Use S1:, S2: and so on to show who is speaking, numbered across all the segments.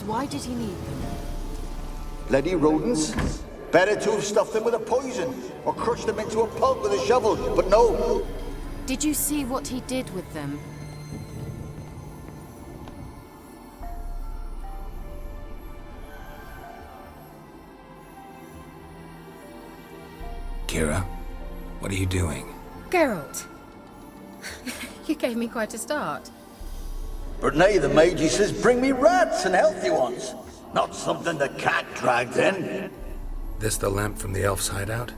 S1: Why did he need them?
S2: Bloody rodents. Better to have stuffed them with a poison, or crushed them into a pulp with a shovel, but no.
S1: Did you see what he did with them?
S3: Keira, what are you doing?
S1: Geralt! You gave me quite a start.
S2: But nay, the mage, he says, bring me rats and healthy ones. Not something the cat dragged in.
S3: This the lamp from the elf's hideout?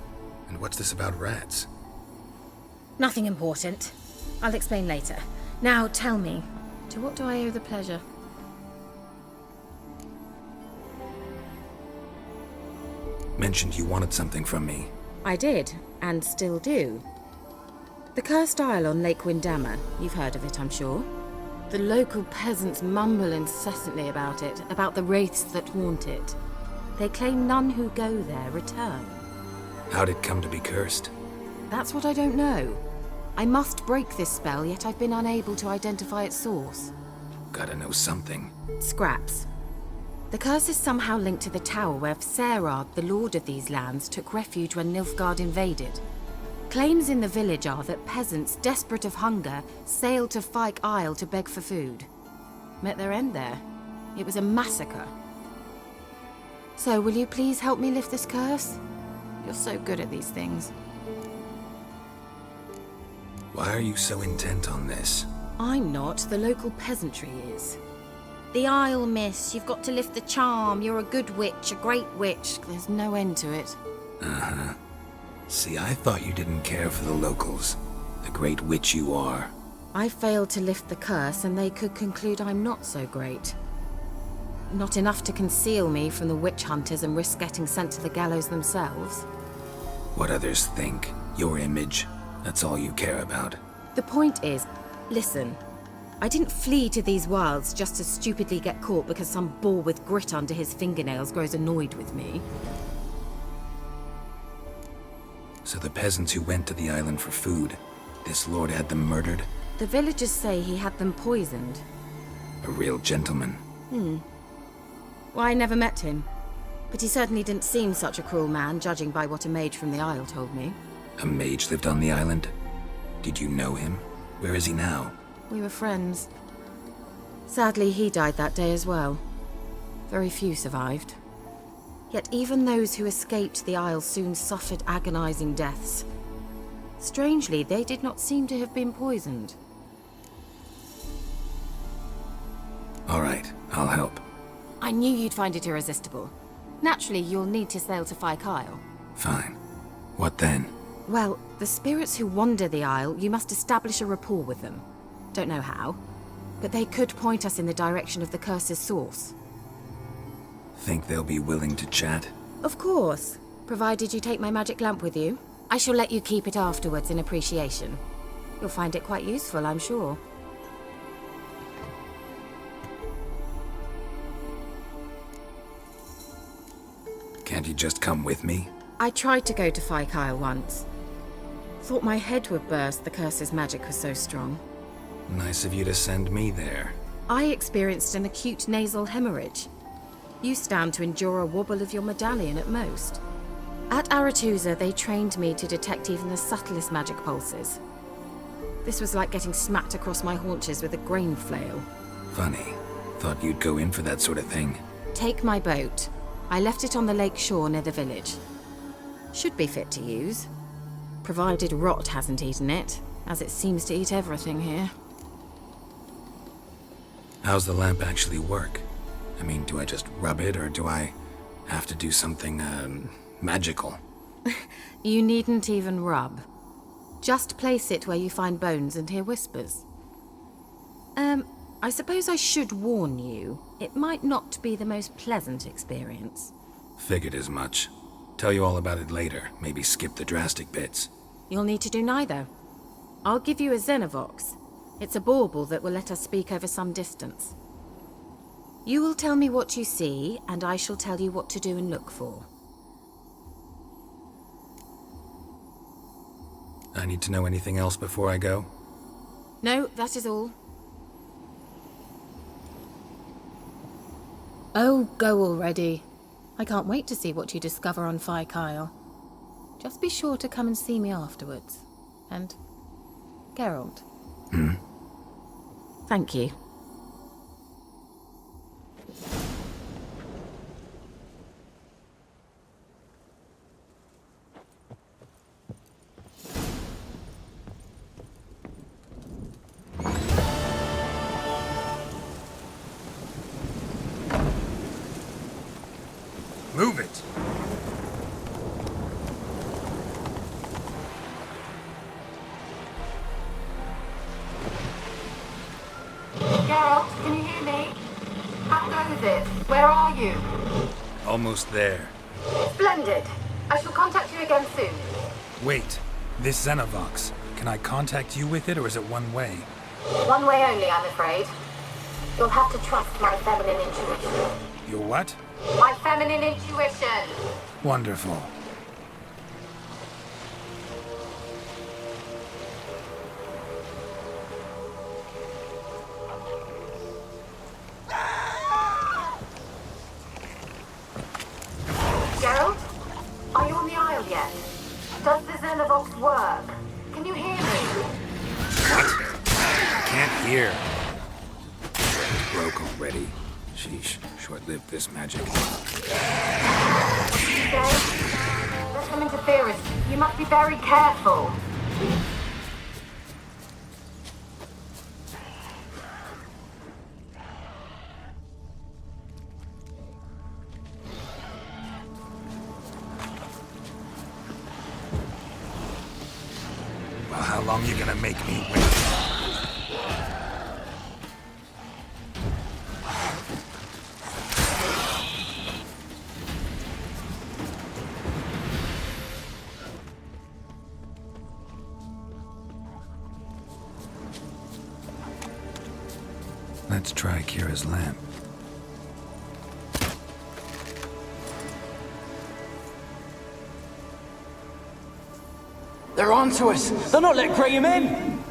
S3: And what's this about rats?
S1: Nothing important. I'll explain later. Now tell me, to what do I owe the pleasure?
S3: Mentioned you wanted something from me.
S1: I did, and still do. The cursed isle on Lake Windammer. You've heard of it, I'm sure. The local peasants mumble incessantly about it, about the wraiths that haunt it. They claim none who go there return.
S3: How'd it come to be cursed?
S1: That's what I don't know. I must break this spell, yet I've been unable to identify its source.
S3: Gotta know something.
S1: Scraps. The curse is somehow linked to the tower where Serard, the lord of these lands, took refuge when Nilfgaard invaded. Claims in the village are that peasants, desperate of hunger, sailed to Fyke Isle to beg for food. Met their end there. It was a massacre. So, will you please help me lift this curse? You're so good at these things.
S3: Why are you so intent on this?
S1: I'm not. The local peasantry is. The Isle, miss. You've got to lift the charm. You're a good witch, a great witch. There's no end to it.
S3: Uh-huh. See, I thought you didn't care for the locals. The great witch you are.
S1: I failed to lift the curse, and they could conclude I'm not so great. Not enough to conceal me from the witch hunters and risk getting sent to the gallows themselves.
S3: What others think, your image, that's all you care about.
S1: The point is, listen, I didn't flee to these wilds just to stupidly get caught because some boar with grit under his fingernails grows annoyed with me.
S3: So the peasants who went to the island for food, this lord had them murdered?
S1: The villagers say he had them poisoned.
S3: A real gentleman.
S1: Well, I never met him. But he certainly didn't seem such a cruel man, judging by what a mage from the Isle told me.
S3: A mage lived on the island? Did you know him? Where is he now?
S1: We were friends. Sadly, he died that day as well. Very few survived. Yet even those who escaped the Isle soon suffered agonizing deaths. Strangely, they did not seem to have been poisoned.
S3: All right, I'll help.
S1: I knew you'd find it irresistible. Naturally, you'll need to sail to Fyke Isle.
S3: Fine. What then?
S1: Well, the spirits who wander the Isle, you must establish a rapport with them. Don't know how, but they could point us in the direction of the curse's source.
S3: Think they'll be willing to chat?
S1: Of course, provided you take my magic lamp with you. I shall let you keep it afterwards in appreciation. You'll find it quite useful, I'm sure.
S3: Can't you just come with me?
S1: I tried to go to Fyke Isle once. Thought my head would burst, the curse's magic was so strong.
S3: Nice of you to send me there.
S1: I experienced an acute nasal hemorrhage. You stand to endure a wobble of your medallion at most. At Aretusa, they trained me to detect even the subtlest magic pulses. This was like getting smacked across my haunches with a grain flail.
S3: Funny. Thought you'd go in for that sort of thing.
S1: Take my boat. I left it on the lake shore near the village. Should be fit to use. Provided rot hasn't eaten it, as it seems to eat everything here.
S3: How's the lamp actually work? I mean, do I just rub it, or do I have to do something, magical?
S1: You needn't even rub. Just place it where you find bones and hear whispers. I suppose I should warn you, it might not be the most pleasant experience.
S3: Figured as much. Tell you all about it later, maybe skip the drastic bits.
S1: You'll need to do neither. I'll give you a Xenovox. It's a bauble that will let us speak over some distance. You will tell me what you see, and I shall tell you what to do and look for.
S3: I need to know anything else before I go?
S1: No, that is all. Oh, go already. I can't wait to see what you discover on Phi Kyle. Just be sure to come and see me afterwards. And Geralt. Thank you.
S3: Move it!
S1: Geralt, can you hear me? How goes it? Where are you?
S3: Almost there.
S1: Splendid. I shall contact you again soon.
S3: Wait, this Xenovox. Can I contact you with it, or is it one way?
S1: One way only, I'm afraid. You'll have to trust my feminine intuition.
S3: Your what?
S1: My feminine intuition!
S3: Wonderful.
S1: Geralt? Are you on the Isle yet? Does the Xenovox work? Can you hear me?
S3: Can't hear. Broke already. Sheesh, short-lived this magic.
S1: What did you say? There's some interference. You must be very careful.
S3: Well, how long you gonna make me wait? Let's try Kira's lamp.
S4: They're onto us! They're not letting Graham in!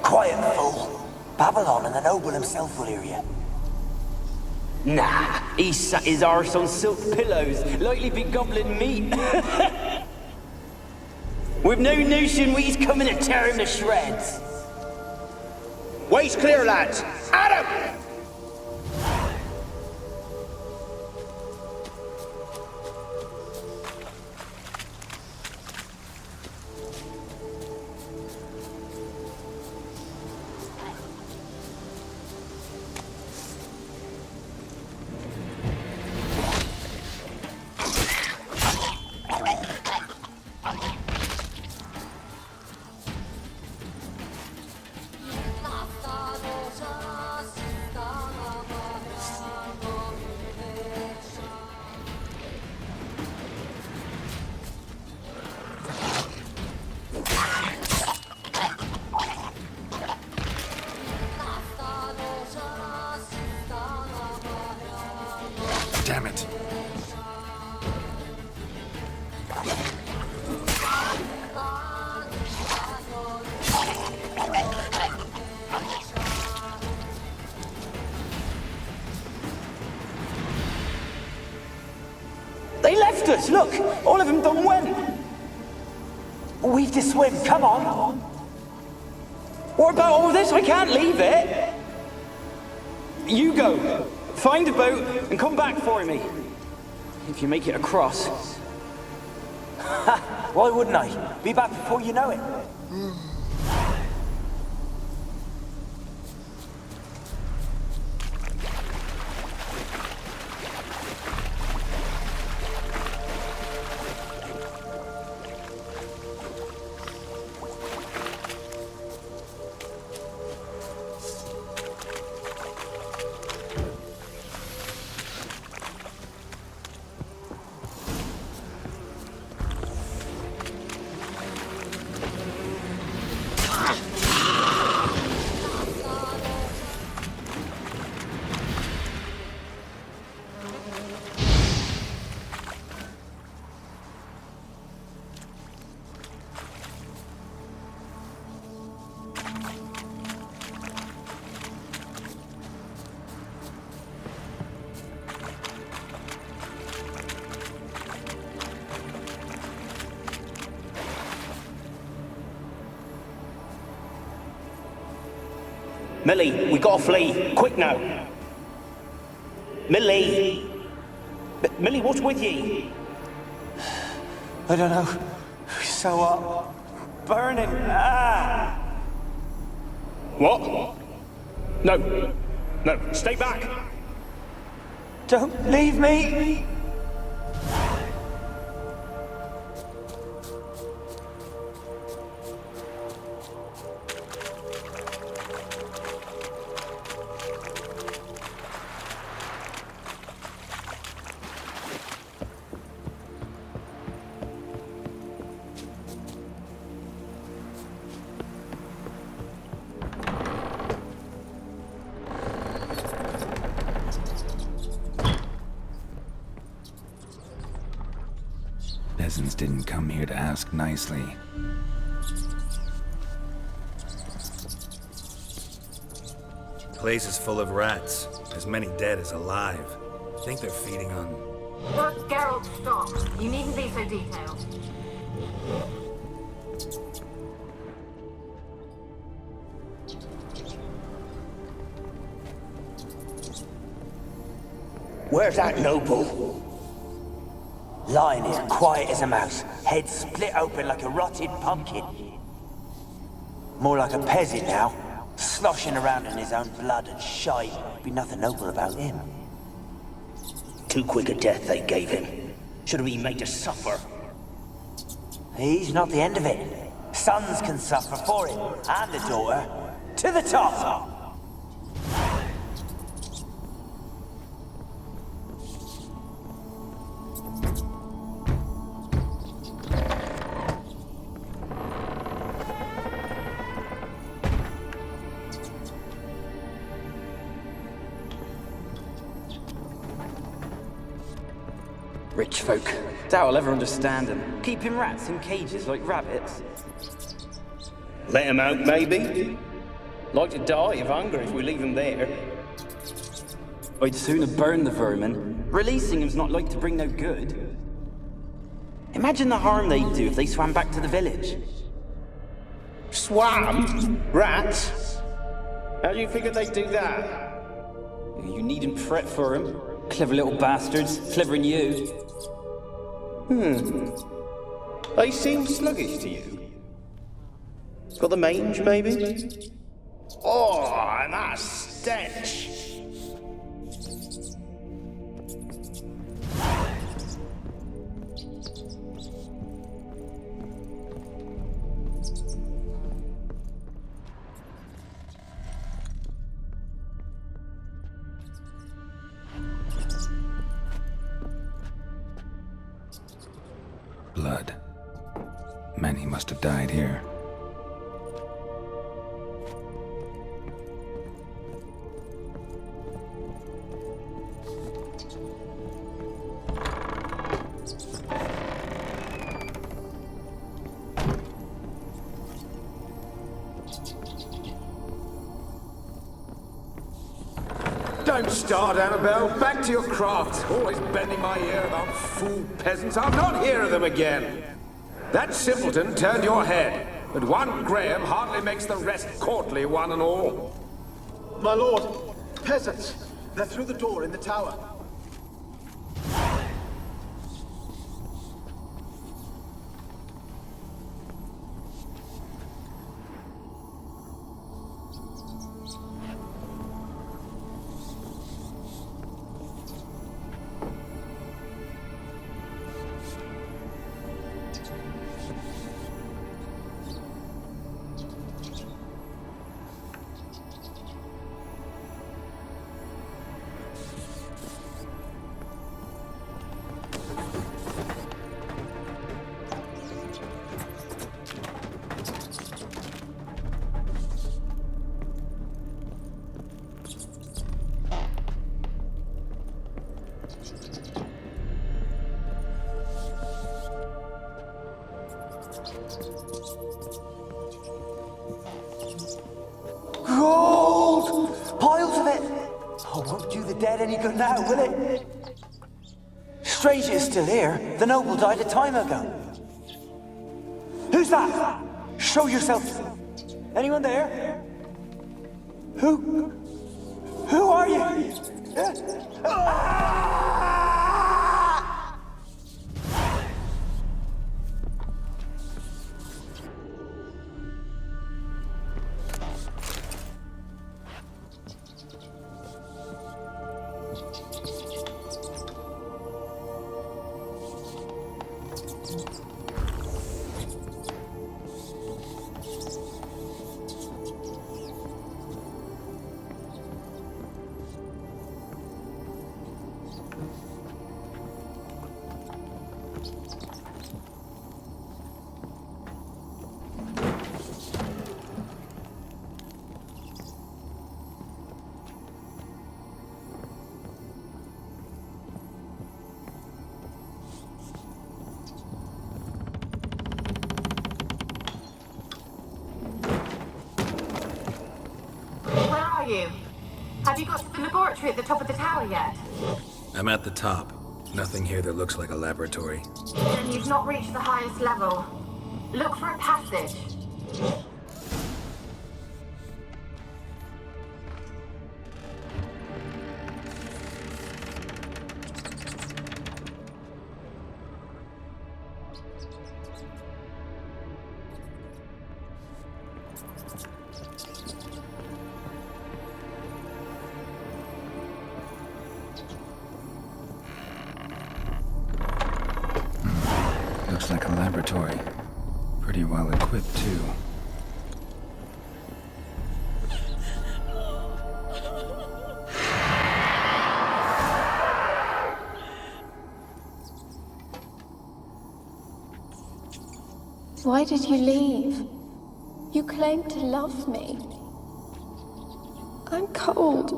S5: Quiet, fool. Babylon and the noble himself will hear you.
S4: Nah, he sat his arse on silk pillows, likely be gobbling meat. With no notion we's coming to tear him to shreds.
S2: Way's clear, lads. Adam!
S3: Damn it.
S4: They left us, look! All of them done went!
S5: We've to swim, come on.
S4: What about all this? I can't leave it! You go. Find a boat and come back for me. If you make it across.
S5: Why wouldn't I? Be back before you know it.
S4: Millie, we gotta flee. Quick now. Millie! Millie, what's with ye?
S5: I don't know. So up. Burning. Ah!
S4: What? No. No, stay back.
S5: Don't leave me!
S3: Peasants didn't come here to ask nicely. Place is full of rats. As many dead as alive. Think they're feeding on...
S1: Look, Geralt, stop. You needn't be so detailed.
S5: Where's that noble? Lying as quiet as a mouse, head split open like a rotted pumpkin. More like a peasant now, sloshing around in his own blood and shite. Be nothing noble about him.
S4: Too quick a death they gave him. Should have been made to suffer.
S5: He's not the end of it. Sons can suffer for it, and the daughter. To the top!
S4: Rich folk. Doubt I'll ever understand them. Keeping rats in cages like rabbits. Let them out, maybe? Like to die of hunger if we leave them there. I'd sooner burn the vermin. Releasing them's not like to bring no good. Imagine the harm they'd do if they swam back to the village. Swam? Rats? How do you figure they'd do that? You needn't fret for them. Clever little bastards, clever than you. They seem sluggish to you. Got the mange, maybe? Oh, and that stench!
S3: Blood. Many must have died here.
S6: Don't start, Anabelle. Back to your craft. Always bending my ear about fool peasants. I'll not hear of them again. That simpleton turned your head, but one Graham hardly makes the rest courtly, one and all.
S2: My lord, peasants. They're through the door in the tower.
S5: Gold! Piles of it! Oh, won't do the dead any good now, will it? Strange it's still here. The noble died a time ago. Who's that? Show yourself. Anyone there? Who are you?
S1: You? Have you got to the laboratory at the top of the tower yet?
S3: I'm at the top. Nothing here that looks like a laboratory.
S1: Then you've not reached the highest level. Look for a passage.
S3: Looks like a laboratory. Pretty well equipped, too.
S7: Why did you leave? You claimed to love me. I'm cold.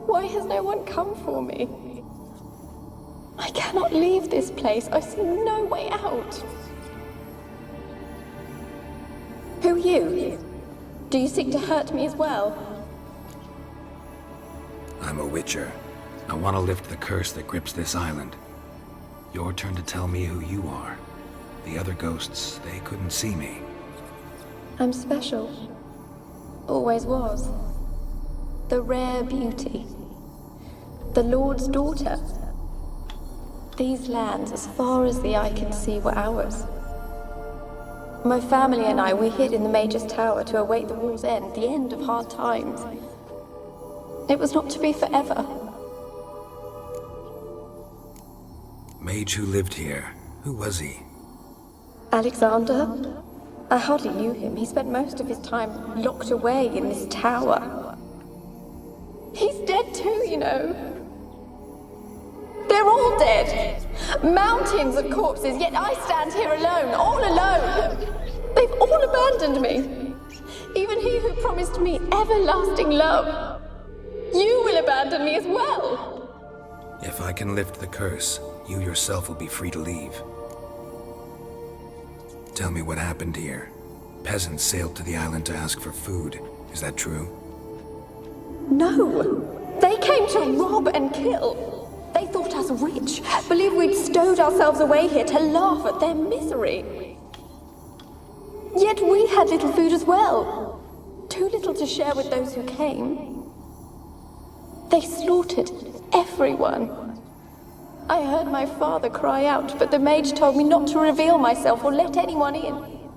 S7: Why has no one come for me? I cannot leave this place. I see no way out. Who are you? Do you seek to hurt me as well?
S3: I'm a witcher. I want to lift the curse that grips this island. Your turn to tell me who you are. The other ghosts, they couldn't see me.
S7: I'm special. Always was. The rare beauty. The Lord's daughter. These lands, as far as the eye can see, were ours. My family and I, we hid in the Mage's Tower to await the war's end, the end of hard times. It was not to be forever.
S3: Mage who lived here. Who was he?
S7: Alexander? I hardly knew him. He spent most of his time locked away in this tower. He's dead too, you know. They're all dead. Mountains of corpses, yet I stand here alone, all alone. They've all abandoned me. Even he who promised me everlasting love. You will abandon me as well.
S3: If I can lift the curse, you yourself will be free to leave. Tell me what happened here. Peasants sailed to the island to ask for food. Is that true?
S7: No. They came to rob and kill. They thought us rich, believed we'd stowed ourselves away here to laugh at their misery. Yet we had little food as well. Too little to share with those who came. They slaughtered everyone. I heard my father cry out, but the mage told me not to reveal myself or let anyone in.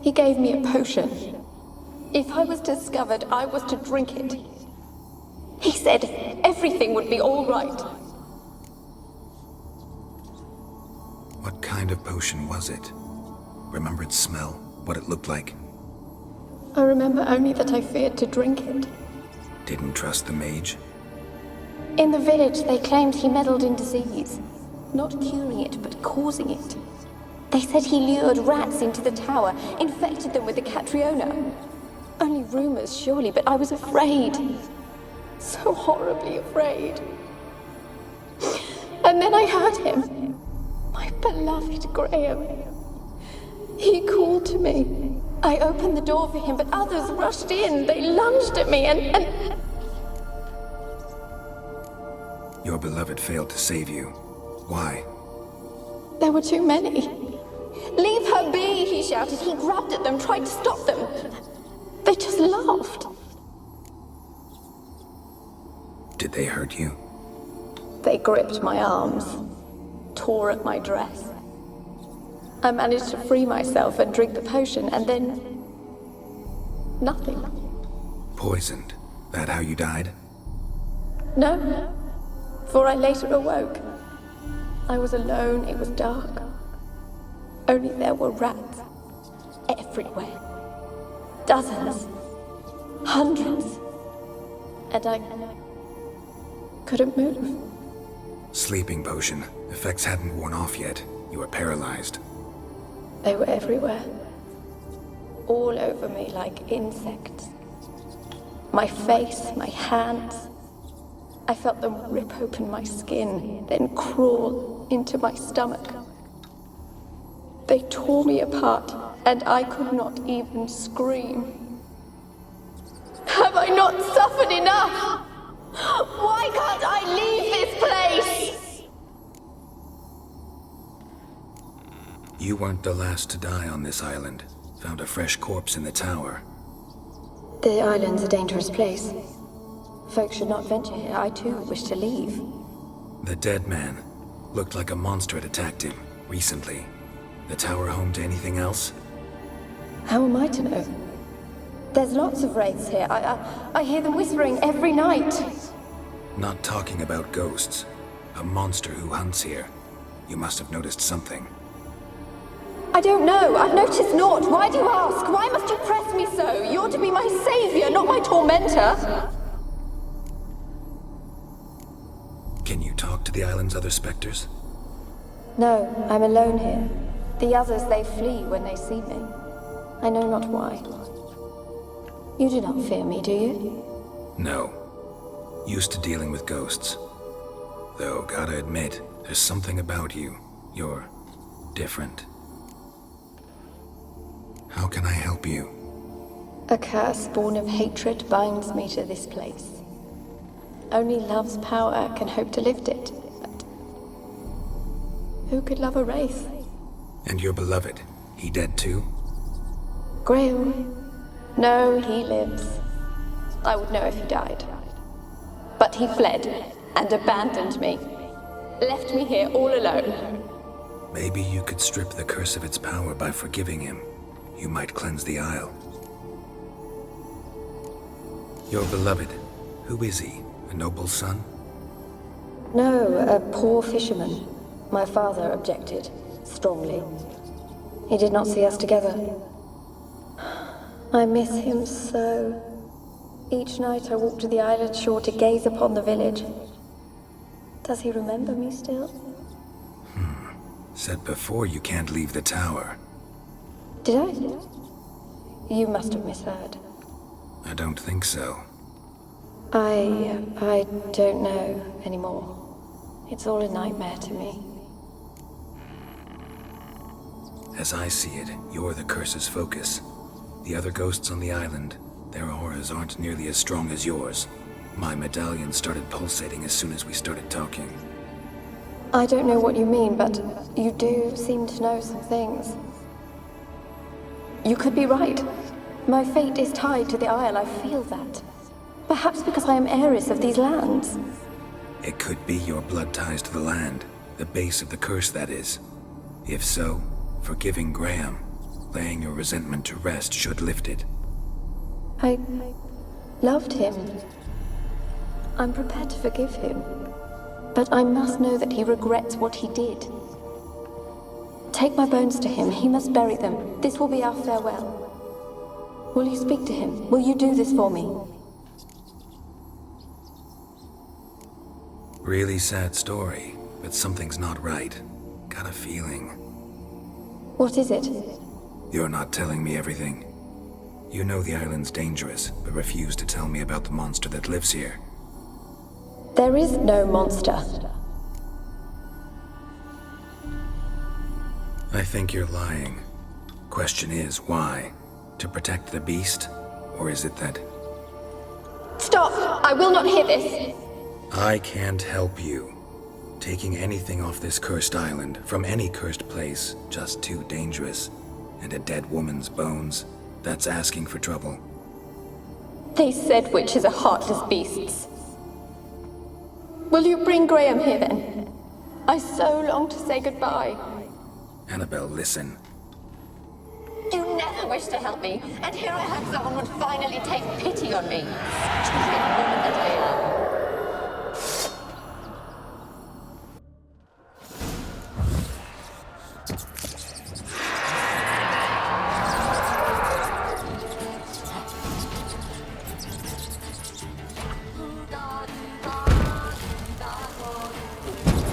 S7: He gave me a potion. If I was discovered, I was to drink it. He said everything would be all right.
S3: What kind of potion was it? Remember its smell? What it looked like?
S7: I remember only that I feared to drink it.
S3: Didn't trust the mage?
S7: In the village, they claimed he meddled in disease. Not curing it, but causing it. They said he lured rats into the tower, infected them with the Catriona. Only rumors, surely, but I was afraid. So horribly afraid. And then I heard him. My beloved Graham. He called to me. I opened the door for him, but others rushed in. They lunged at me and...
S3: Your beloved failed to save you. Why?
S7: There were too many. Leave her be, he shouted. He grabbed at them, tried to stop them. They just laughed.
S3: Did they hurt you?
S7: They gripped my arms, tore at my dress. I managed to free myself and drink the potion, and then... nothing.
S3: Poisoned? That how you died?
S7: No, for I later awoke. I was alone, it was dark. Only there were rats everywhere. Dozens. Hundreds. And I couldn't move.
S3: Sleeping potion. Effects hadn't worn off yet. You were paralyzed.
S7: They were everywhere. All over me like insects. My face, my hands. I felt them rip open my skin, then crawl into my stomach. They tore me apart, and I could not even scream. Have I not suffered enough? Why can't I leave this place?
S3: You weren't the last to die on this island. Found a fresh corpse in the tower.
S7: The island's a dangerous place. Folks should not venture here. I too wish to leave.
S3: The dead man. Looked like a monster had attacked him, recently. The tower home to anything else?
S7: How am I to know? There's lots of wraiths here. I hear them whispering every night.
S3: Not talking about ghosts. A monster who hunts here. You must have noticed something.
S7: I don't know. I've noticed naught. Why do you ask? Why must you press me so? You're to be my savior, not my tormentor.
S3: Can you talk to the island's other specters?
S7: No, I'm alone here. The others, they flee when they see me. I know not why. You do not fear me, do you?
S3: No. Used to dealing with ghosts. Though, gotta admit, there's something about you. You're different. How can I help you?
S7: A curse born of hatred binds me to this place. Only love's power can hope to lift it. But who could love a wraith?
S3: And your beloved, he dead too?
S7: Grail? No, he lives. I would know if he died. But he fled and abandoned me. Left me here all alone.
S3: Maybe you could strip the curse of its power by forgiving him. You might cleanse the isle. Your beloved, who is he? A noble son?
S7: No, a poor fisherman. My father objected, strongly. He did not see us together. I miss him so. Each night I walk to the island shore to gaze upon the village. Does he remember me still?
S3: Said before you can't leave the tower.
S7: Did I? You must have misheard.
S3: I don't think so.
S7: I don't know anymore. It's all a nightmare to me.
S3: As I see it, you're the curse's focus. The other ghosts on the island, their auras aren't nearly as strong as yours. My medallion started pulsating as soon as we started talking.
S7: I don't know what you mean, but you do seem to know some things. You could be right. My fate is tied to the Isle, I feel that. Perhaps because I am heiress of these lands.
S3: It could be your blood ties to the land, the base of the curse, that is. If so, forgiving Graham, laying your resentment to rest should lift it.
S7: I loved him. I'm prepared to forgive him. But I must know that he regrets what he did. Take my bones to him. He must bury them. This will be our farewell. Will you speak to him? Will you do this for me?
S3: Really sad story, but something's not right. Got a feeling.
S7: What is it?
S3: You're not telling me everything. You know the island's dangerous, but refuse to tell me about the monster that lives here.
S7: There is no monster.
S3: I think you're lying. Question is, why? To protect the beast? Or is it that...
S7: Stop! I will not hear this!
S3: I can't help you. Taking anything off this cursed island, from any cursed place, just too dangerous. And a dead woman's bones, that's asking for trouble.
S7: They said witches are heartless beasts. Will you bring Graham here then? I so long to say goodbye.
S3: Anabelle, listen.
S7: You never wished to help me, and here I had someone would finally take pity on me. Stupid woman that I am.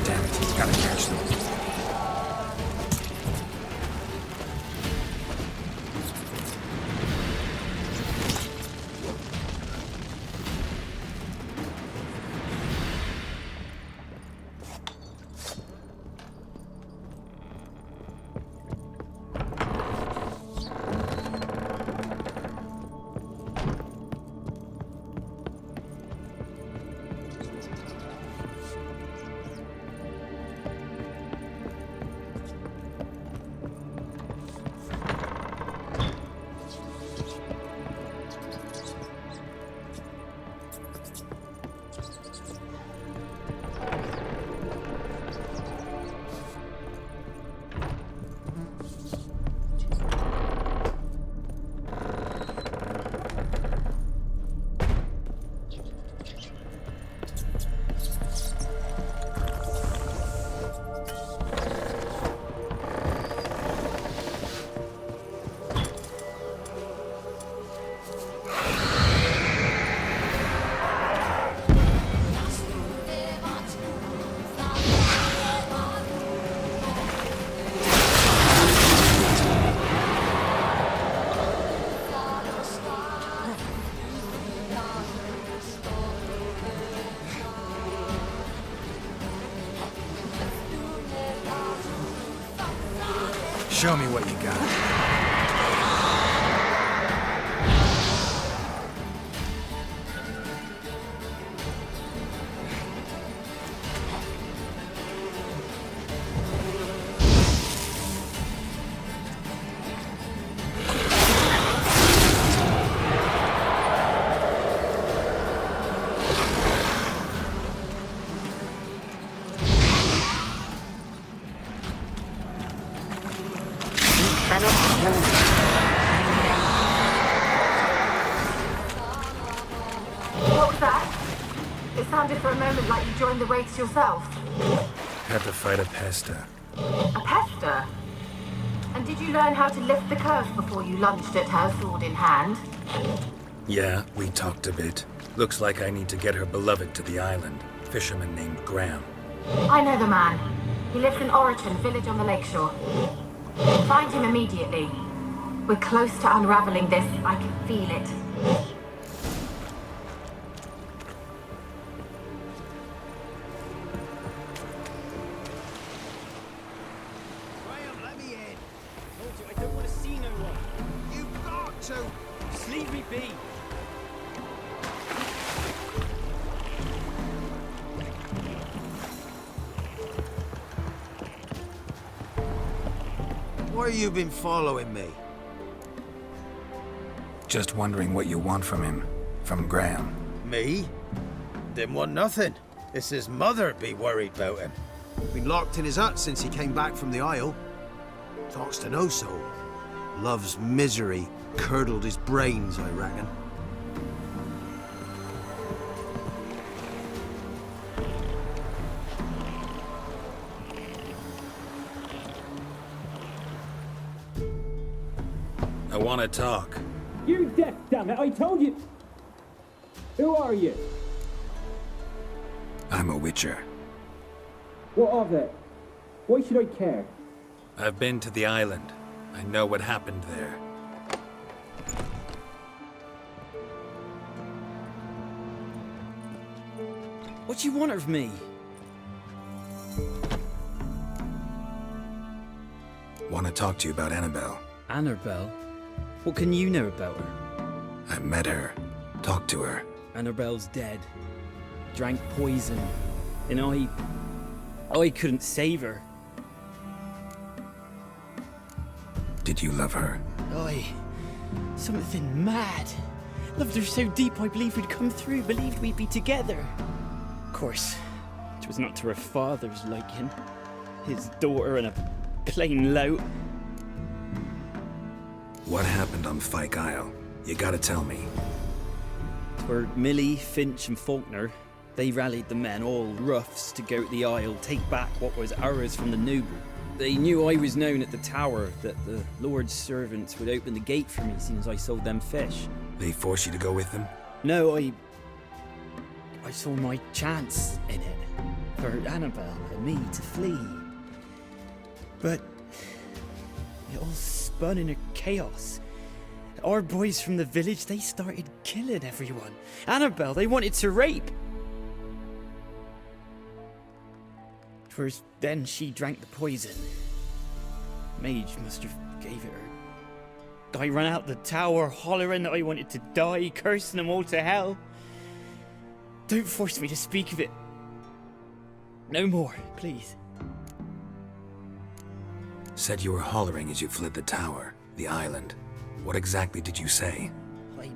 S3: Damn it, he's gotta catch them. Show me what you got.
S1: What was that? It sounded for a moment like you joined the race yourself.
S3: Had to fight a Pesta.
S1: A Pesta? And did you learn how to lift the curse before you lunged at her, sword in hand?
S3: Yeah, we talked a bit. Looks like I need to get her beloved to the island. Fisherman named Graham.
S1: I know the man. He lives in Oriton, village on the lakeshore. Find him immediately. We're close to unraveling this. I can feel it.
S8: Graham, let me in. Told you I don't want to see no one. You've got to. Just leave me be.
S9: Why you been following me?
S3: Just wondering what you want from him. From Graham.
S9: Me? Didn't want nothing. It's his mother be worried about him. Been locked in his hut since he came back from the Isle. Talks to no soul. Love's misery curdled his brains, I reckon.
S3: I want to talk.
S8: You deaf, damn it! I told you. Who are you?
S3: I'm a witcher.
S8: What of it? Why should I care?
S3: I've been to the island. I know what happened there.
S8: What do you want of me?
S3: Want to talk to you about Anabelle.
S8: Anabelle? What can you know about her?
S3: I met her. Talked to her.
S8: Anabelle's dead. Drank poison. And I couldn't save her.
S3: Did you love her?
S8: Something mad. Loved her so deep I believed we'd come through, believed we'd be together. Of course, it was not to her father's liking. His daughter and a plain lout.
S3: What happened on Fyke Isle? You gotta tell me.
S8: For Millie, Finch and Faulkner, they rallied the men, all roughs, to go to the Isle, take back what was ours from the noble. They knew I was known at the tower, that the Lord's servants would open the gate for me as soon as I sold them fish.
S3: They force you to go with them?
S8: No, I saw my chance in it, for Anabelle and me to flee. But it all spun in a chaos. Our boys from the village, they started killing everyone. Anabelle, they wanted to rape. First, then she drank the poison. Mage must have gave it her. I ran out the tower, hollering that I wanted to die, cursing them all to hell. Don't force me to speak of it. No more, please.
S3: Said you were hollering as you fled the tower, the island. What exactly did you say?
S8: I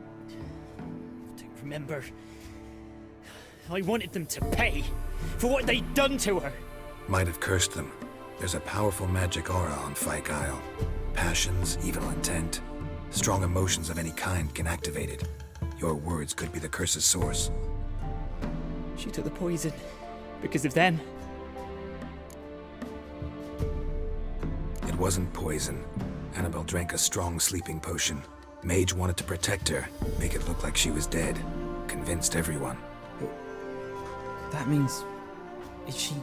S8: don't remember. I wanted them to pay for what they'd done to her.
S3: Might have cursed them. There's a powerful magic aura on Fyke Isle. Passions, evil intent, strong emotions of any kind can activate it. Your words could be the curse's source.
S8: She took the poison because of them.
S3: It wasn't poison. Anabelle drank a strong sleeping potion. Mage wanted to protect her, make it look like she was dead. Convinced everyone.
S8: That means... is she...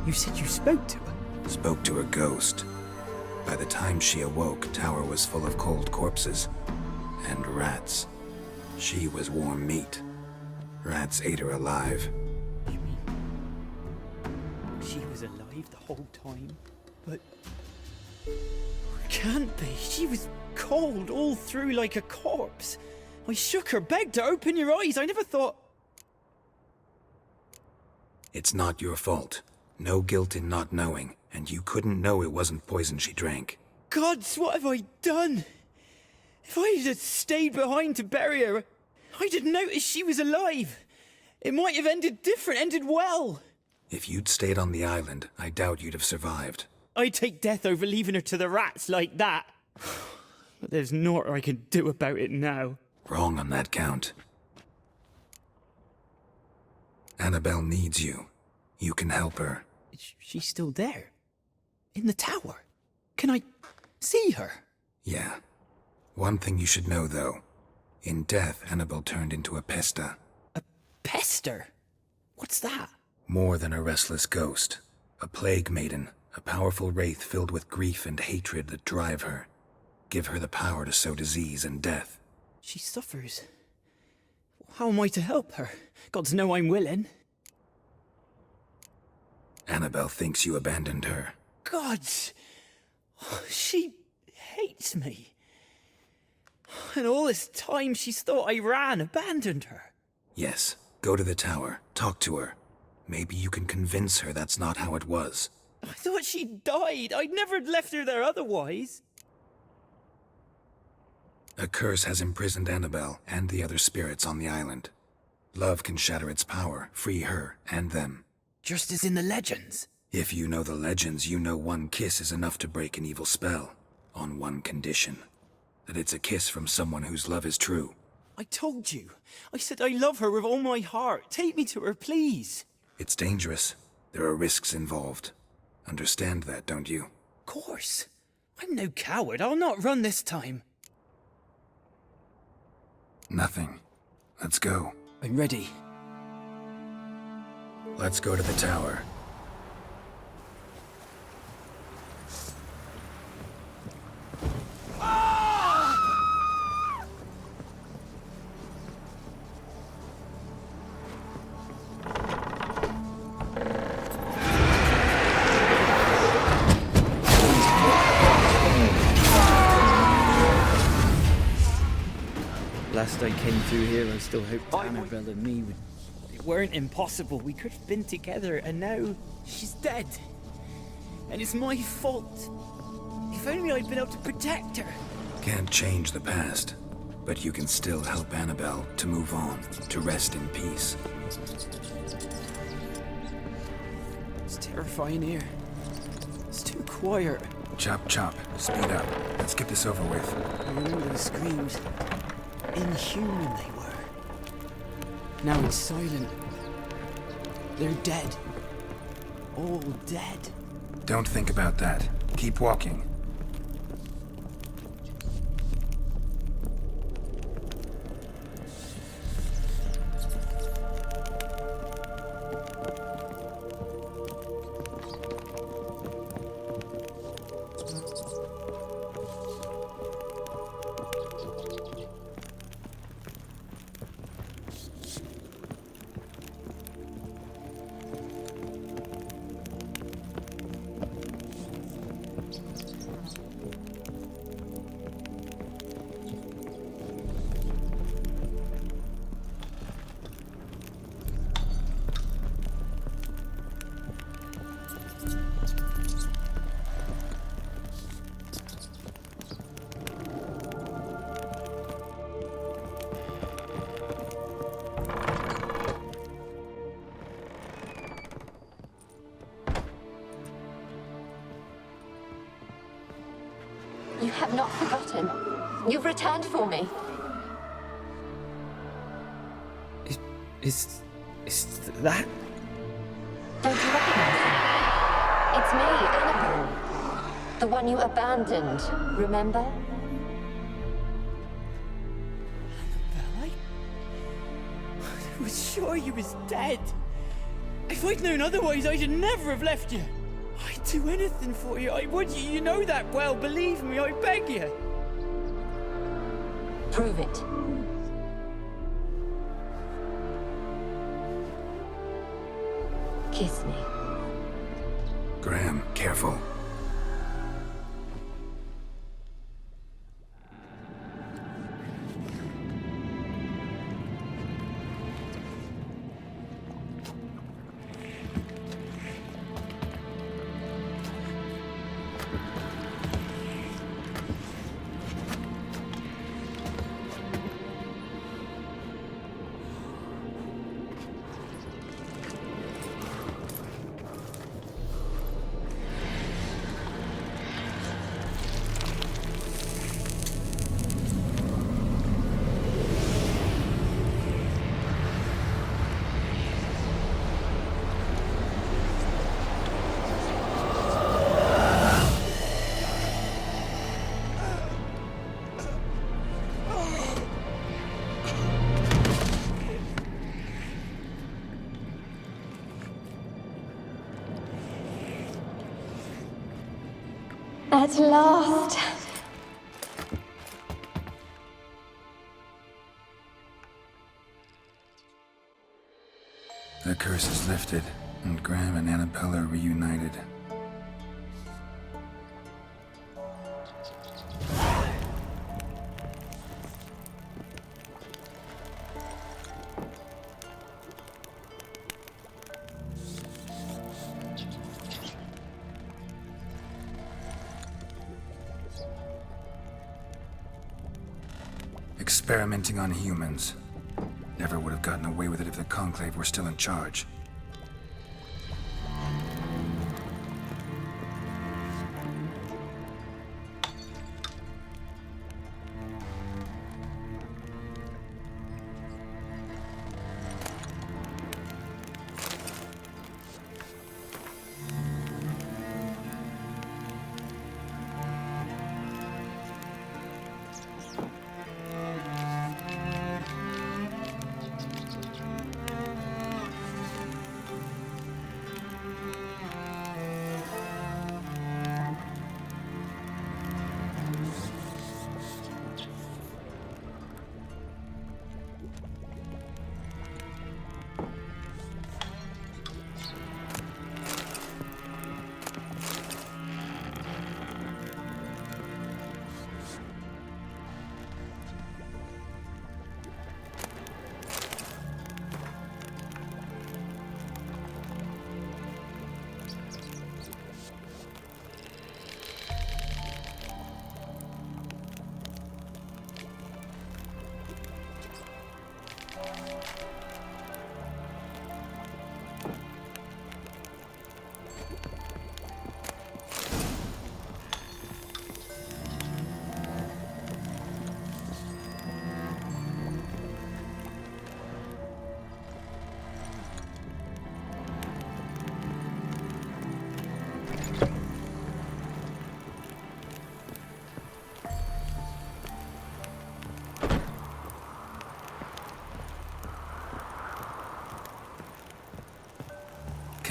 S8: You said you spoke to her?
S3: Spoke to her ghost. By the time she awoke, Tower was full of cold corpses. And rats. She was warm meat. Rats ate her alive.
S8: You mean... she was alive the whole time? But... can't be. She was cold all through like a corpse. I shook her, begged her, open your eyes. I never thought...
S3: It's not your fault. No guilt in not knowing, and you couldn't know it wasn't poison she drank.
S8: Gods, what have I done? If I had stayed behind to bury her, I didn't notice she was alive. It might have ended different, ended well.
S3: If you'd stayed on the island, I doubt you'd have survived.
S8: I'd take death over leaving her to the rats like that. But there's naught I can do about it now.
S3: Wrong on that count. Anabelle needs you. You can help her.
S8: She's still there? In the tower? Can I see her?
S3: Yeah. One thing you should know, though. In death, Anabelle turned into a Pesta.
S8: A pester? What's that?
S3: More than a restless ghost. A plague maiden. A powerful wraith filled with grief and hatred that drive her. Give her the power to sow disease and death.
S8: She suffers. How am I to help her? Gods know I'm willing.
S3: Anabelle thinks you abandoned her.
S8: Gods! She hates me. And all this time she's thought I abandoned her.
S3: Yes. Go to the tower. Talk to her. Maybe you can convince her that's not how it was.
S8: I thought she died. I'd never left her there otherwise.
S3: A curse has imprisoned Anabelle and the other spirits on the island. Love can shatter its power, free her and them.
S8: Just as in the legends.
S3: If you know the legends, you know one kiss is enough to break an evil spell. On one condition. That it's a kiss from someone whose love is true.
S8: I told you. I said I love her with all my heart. Take me to her, please.
S3: It's dangerous. There are risks involved. Understand that, don't you?
S8: Of course. I'm no coward. I'll not run this time.
S3: Nothing. Let's go.
S8: I'm ready.
S3: Let's go to the tower.
S8: Last I came through here, I still hoped Anabelle and me would... It weren't impossible. We could have been together, and now she's dead. And it's my fault. If only I'd been able to protect her.
S3: Can't change the past. But you can still help Anabelle to move on, to rest in peace.
S8: It's terrifying here. It's too quiet.
S3: Chop, chop. Speed up. Let's get this over with.
S8: I remember the screams. Inhuman they were. Now it's silent. They're dead. All dead.
S3: Don't think about that. Keep walking.
S7: You have not forgotten. You've returned for me.
S8: Is that?
S7: Don't you recognize me? It's me, Anabelle. The one you abandoned, remember?
S8: Anabelle? I was sure you was dead. If I'd known otherwise, I'd never have left you. I'd do anything for you. I would. You know that well. Believe me, I beg you.
S7: Prove it. Kiss me.
S3: Graham, careful.
S7: At last.
S3: The curse is lifted, and Graham and Anabelle are reunited. Experimenting on humans. Never would have gotten away with it if the Conclave were still in charge.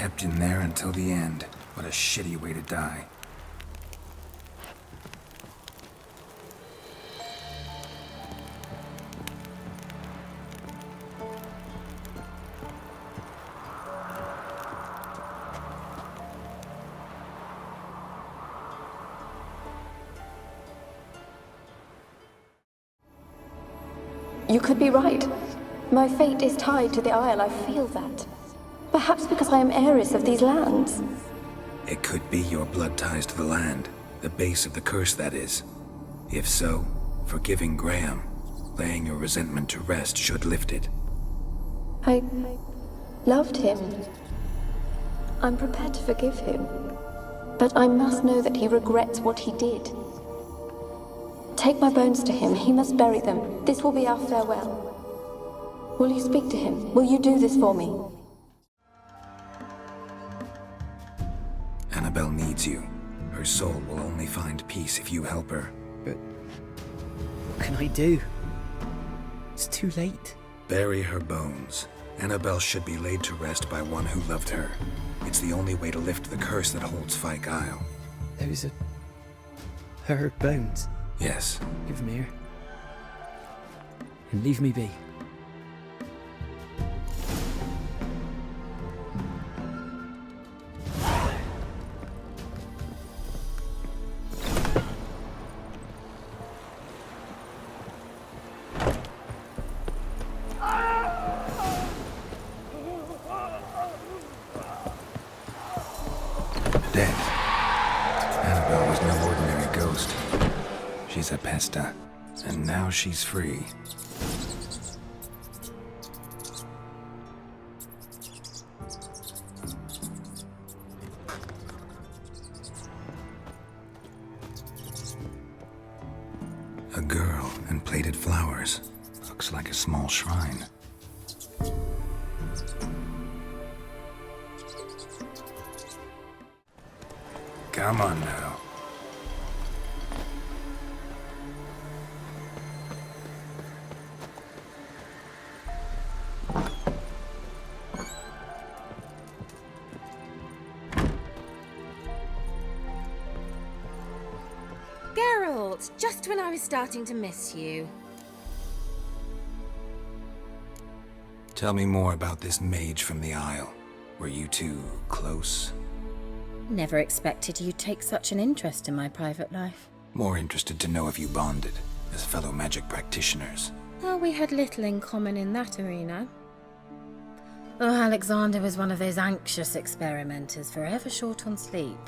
S3: Kept in there until the end. What a shitty way to die.
S7: You could be right. My fate is tied to the Isle, I feel that. Perhaps because I am heiress of these lands.
S3: It could be your blood ties to the land. The base of the curse, that is. If so, forgiving Graham, laying your resentment to rest should lift it.
S7: I loved him. I'm prepared to forgive him. But I must know that he regrets what he did. Take my bones to him. He must bury them. This will be our farewell. Will you speak to him? Will you do this for me?
S3: Anabelle needs you. Her soul will only find peace if you help her.
S8: But what can I do? It's too late.
S3: Bury her bones. Anabelle should be laid to rest by one who loved her. It's the only way to lift the curse that holds Fyke Isle.
S8: Those are her bones.
S3: Yes.
S8: Give them here. And leave me be.
S3: Dead. Anabelle was no ordinary ghost. She's a Pesta, and now she's free. A girl and plated flowers. Looks like a small shrine. Come on now.
S1: Geralt, just when I was starting to miss you.
S3: Tell me more about this mage from the Isle. Were you two close?
S1: Never expected you'd take such an interest in my private life.
S3: More interested to know if you bonded, as fellow magic practitioners.
S1: Oh, we had little in common in that arena. Oh, Alexander was one of those anxious experimenters, forever short on sleep.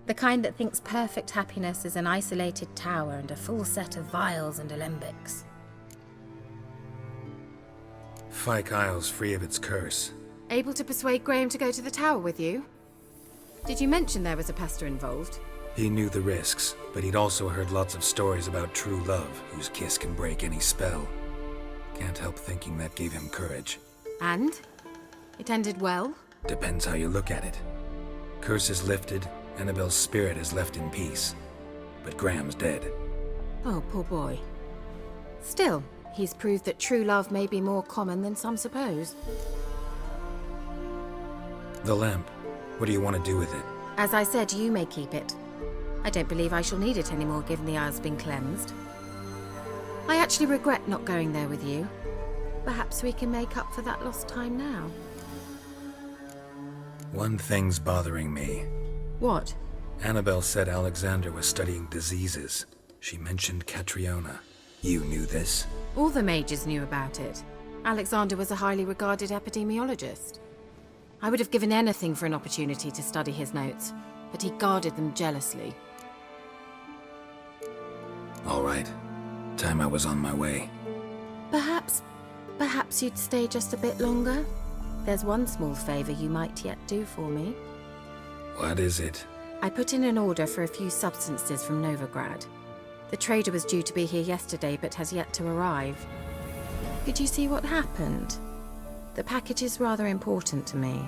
S1: The kind that thinks perfect happiness is an isolated tower and a full set of vials and alembics.
S3: Fyke Isle's free of its curse.
S1: Able to persuade Graham to go to the tower with you? Did you mention there was a Pesta involved?
S3: He knew the risks, but he'd also heard lots of stories about true love, whose kiss can break any spell. Can't help thinking that gave him courage.
S1: And? It ended well?
S3: Depends how you look at it. Curse is lifted, Anabelle's spirit is left in peace. But Graham's dead.
S1: Oh, poor boy. Still, he's proved that true love may be more common than some suppose.
S3: The lamp. What do you want to do with it?
S1: As I said, you may keep it. I don't believe I shall need it anymore, given the Isle's been cleansed. I actually regret not going there with you. Perhaps we can make up for that lost time now.
S3: One thing's bothering me.
S1: What?
S3: Anabelle said Alexander was studying diseases. She mentioned Catriona. You knew this?
S1: All the mages knew about it. Alexander was a highly regarded epidemiologist. I would have given anything for an opportunity to study his notes, but he guarded them jealously.
S3: All right. Time I was on my way.
S1: Perhaps you'd stay just a bit longer? There's one small favor you might yet do for me.
S3: What is it?
S1: I put in an order for a few substances from Novigrad. The trader was due to be here yesterday, but has yet to arrive. Could you see what happened? The package is rather important to me.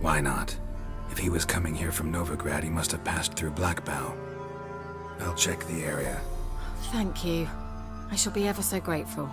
S3: Why not? If he was coming here from Novigrad, he must have passed through Blackbow. I'll check the area.
S1: Thank you. I shall be ever so grateful.